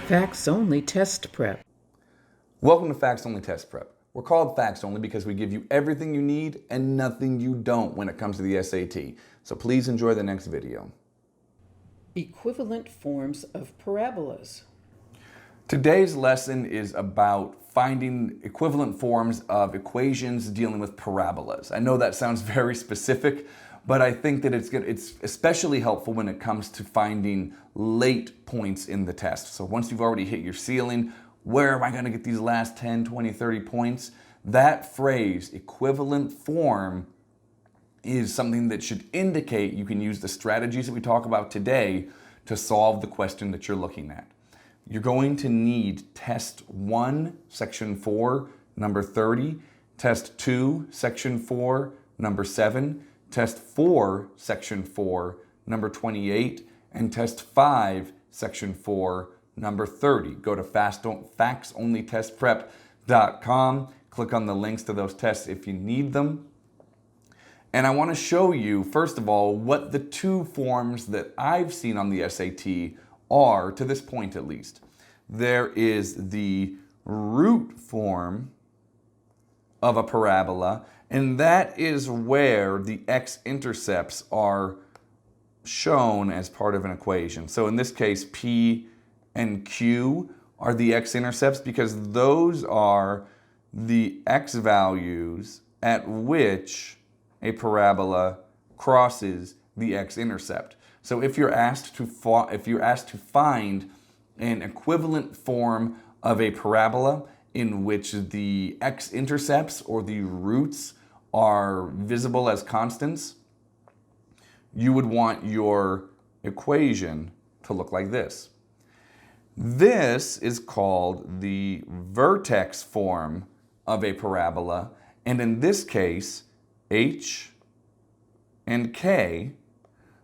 Facts Only Test Prep. Welcome to Facts Only Test Prep. We're called Facts Only because we give you everything you need and nothing you don't when it comes to the SAT. So please enjoy the next video. Equivalent forms of parabolas. Today's lesson is about finding equivalent forms of equations dealing with parabolas. I know that sounds very specific, but I think that it's especially helpful when it comes to finding late points in the test. So once you've already hit your ceiling, where am I going to get these last 10, 20, 30 points? That phrase, equivalent form, is something that should indicate you can use the strategies that we talk about today to solve the question that you're looking at. You're going to need Test 1, Section 4, number 30, Test 2, Section 4, number 7, Test 4, Section 4, number 28, and Test 5, Section 4, number 30. Go to factsonlytestprep.com, click on the links to those tests if you need them. And I want to show you, first of all, what the two forms that I've seen on the SAT are, to this point at least. There is the root form of a parabola, and that is where the x-intercepts are shown as part of an equation. So in this case, P and Q are the x-intercepts because those are the x values at which a parabola crosses the x-intercept. So if you're asked to find an equivalent form of a parabola in which the x-intercepts or the roots are visible as constants, you would want your equation to look like this. This is called the vertex form of a parabola, and in this case, H and K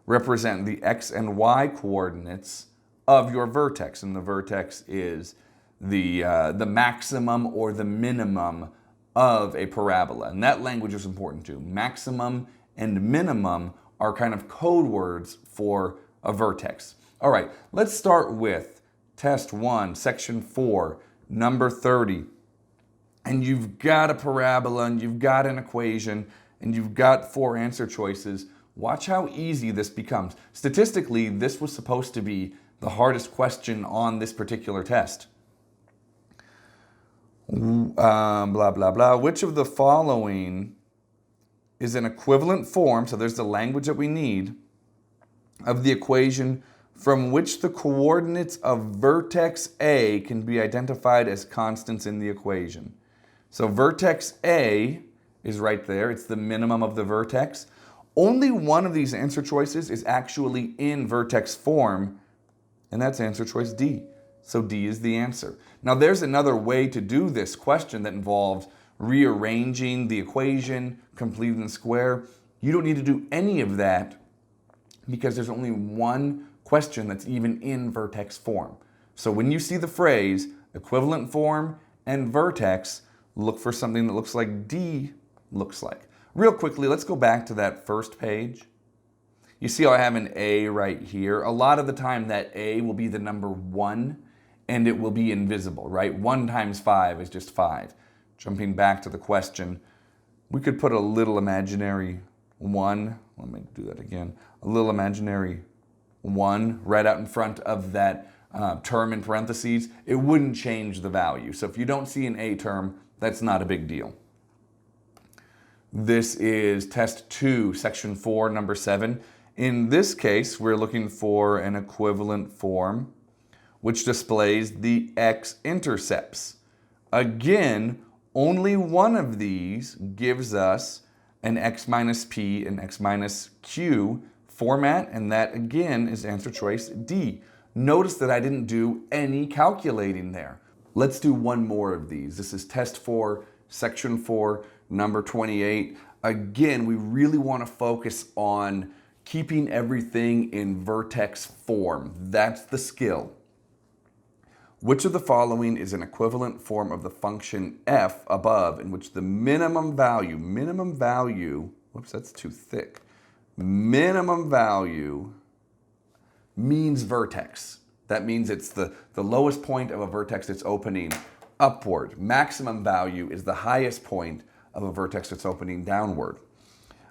represent the x and y coordinates of your vertex, and the vertex is the maximum or the minimum of a parabola. And that language is important too. Maximum and minimum are kind of code words for a vertex. All right, let's start with Test 1, Section 4, number 30. And you've got a parabola, and you've got an equation, and you've got 4 answer choices. Watch how easy this becomes. Statistically, this was supposed to be the hardest question on this particular test. Blah, blah, blah. Which of the following is an equivalent form, so there's the language that we need, of the equation from which the coordinates of vertex A can be identified as constants in the equation. So vertex A is right there. It's the minimum of the vertex. Only one of these answer choices is actually in vertex form, and that's answer choice D. So D is the answer. Now there's another way to do this question that involves rearranging the equation, completing the square. You don't need to do any of that because there's only one question that's even in vertex form. So when you see the phrase equivalent form and vertex, look for something that looks like D looks like. Real quickly, let's go back to that first page. You see how I have an A right here? A lot of the time that A will be the number 1 and it will be invisible, right? 1 times 5 is just 5. Jumping back to the question, we could put a little imaginary 1, let me do that again, a little imaginary 1 right out in front of that term in parentheses. It wouldn't change the value. So if you don't see an A term, that's not a big deal. This is Test 2, Section 4, number 7. In this case, we're looking for an equivalent form which displays the x-intercepts. Again, only one of these gives us an x minus p and x minus q format, and that again is answer choice D. Notice that I didn't do any calculating there. Let's do one more of these. This is Test 4, Section 4, number 28. Again, we really want to focus on keeping everything in vertex form. That's the skill. Which of the following is an equivalent form of the function f above in which the minimum value, whoops, that's too thick. Minimum value means vertex. That means it's the lowest point of a vertex that's opening upward. Maximum value is the highest point of a vertex that's opening downward.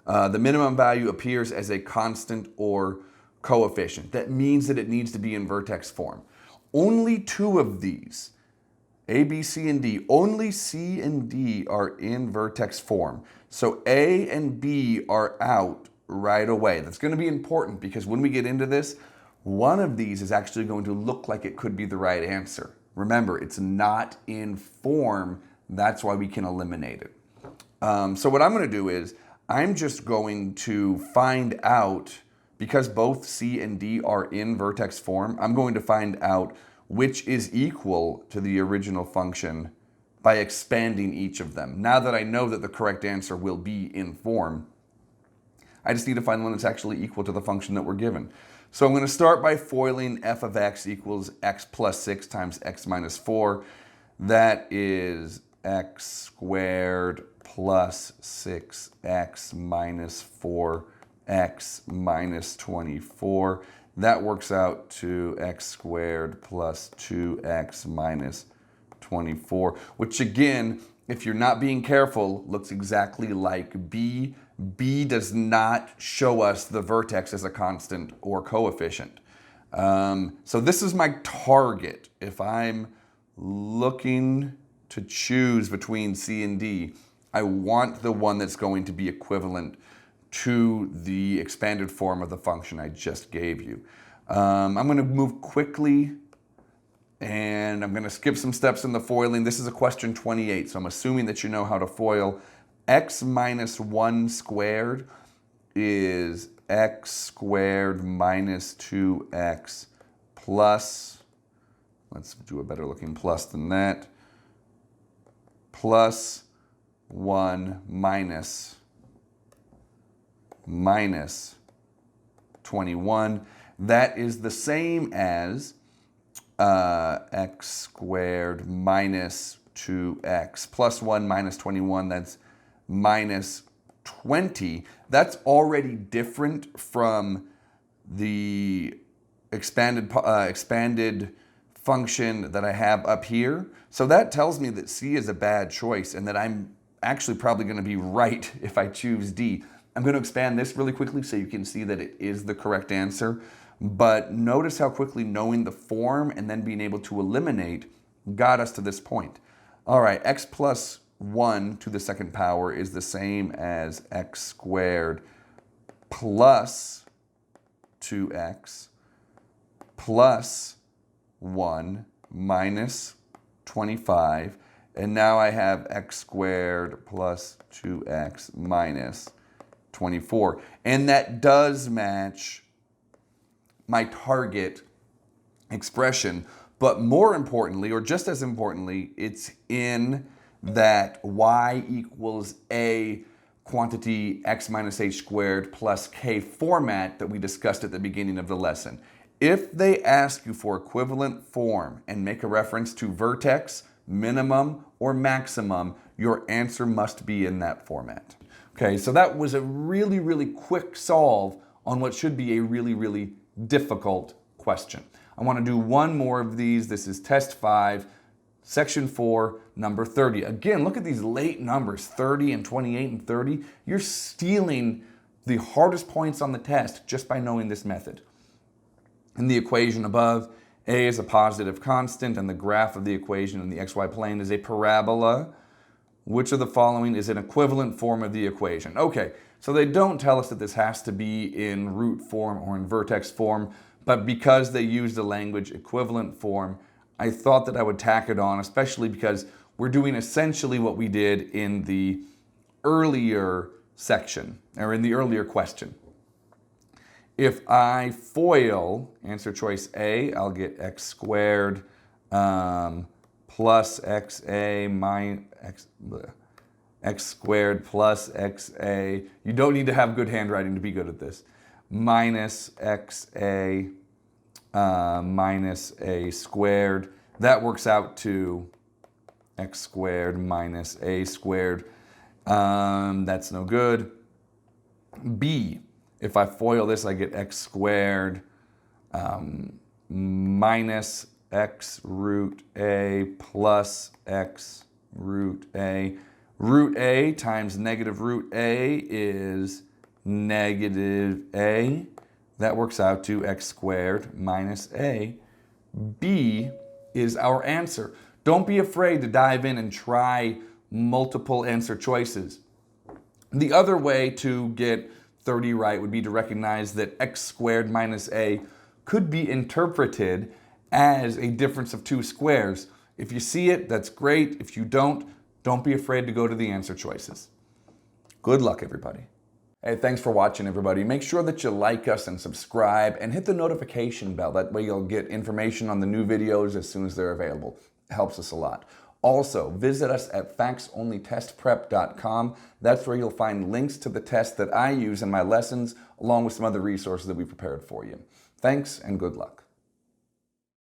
The minimum value appears as a constant or coefficient. That means that it needs to be in vertex form. Only two of these, A, B, C, and D, only C and D are in vertex form. So A and B are out right away. That's going to be important because when we get into this, one of these is actually going to look like it could be the right answer. Remember, it's not in form. That's why we can eliminate it. So what I'm going to do is I'm just going to find out, because both C and D are in vertex form, I'm going to find out which is equal to the original function by expanding each of them. Now that I know that the correct answer will be in form, I just need to find one that's actually equal to the function that we're given. So I'm going to start by foiling f of x equals x plus 6 times x minus 4. That is x squared plus 6x minus 4x minus 24. That works out to x squared plus 2x minus 24, which again, if you're not being careful, looks exactly like B. B does not show us the vertex as a constant or coefficient. So this is my target. If I'm looking to choose between C and D, I want the one that's going to be equivalent to the expanded form of the function I just gave you. I'm going to move quickly and I'm going to skip some steps in the foiling. This is a question 28, so I'm assuming that you know how to foil. X minus 1 squared is x squared minus 2x plus, let's do a better looking plus than that, plus 1 minus 21. That is the same as x squared minus 2x plus 1 minus 21. That's minus 20. That's already different from the expanded function that I have up here. So that tells me that C is a bad choice and that I'm actually probably going to be right if I choose D. I'm going to expand this really quickly so you can see that it is the correct answer. But notice how quickly knowing the form and then being able to eliminate got us to this point. All right, x plus 1 to the second power is the same as x squared plus 2x plus 1 minus 25. And now I have x squared plus 2x minus 24. And that does match my target expression. But more importantly, or just as importantly, it's in that y equals a quantity x minus h squared plus k format that we discussed at the beginning of the lesson. If they ask you for equivalent form and make a reference to vertex, minimum, or maximum, your answer must be in that format. Okay, so that was a really, really quick solve on what should be a really, really difficult question. I want to do one more of these. This is test 5, section 4, number 30. Again, look at these late numbers, 30 and 28 and 30. You're stealing the hardest points on the test just by knowing this method. In the equation above, a is a positive constant and the graph of the equation in the xy plane is a parabola. Which of the following is an equivalent form of the equation? Okay, so they don't tell us that this has to be in root form or in vertex form, but because they use the language equivalent form, I thought that I would tack it on, especially because we're doing essentially what we did in the earlier section, or in the earlier question. If I FOIL answer choice A, I'll get x squared plus xa minus x squared plus xa. You don't need to have good handwriting to be good at this. Minus xa minus a squared. That works out to x squared minus a squared. That's no good. B, if I FOIL this, I get x squared minus x root a plus x root a. Root a times negative root a is negative a. That works out to x squared minus a. B is our answer. Don't be afraid to dive in and try multiple answer choices. The other way to get 30 right would be to recognize that x squared minus a could be interpreted as a difference of two squares. If you see it, that's great. If you don't be afraid to go to the answer choices. Good luck, everybody. Hey, thanks for watching, everybody. Make sure that you like us and subscribe and hit the notification bell. That way you'll get information on the new videos as soon as they're available. It helps us a lot. Also, visit us at factsonlytestprep.com. That's where you'll find links to the tests that I use in my lessons, along with some other resources that we prepared for you. Thanks and good luck.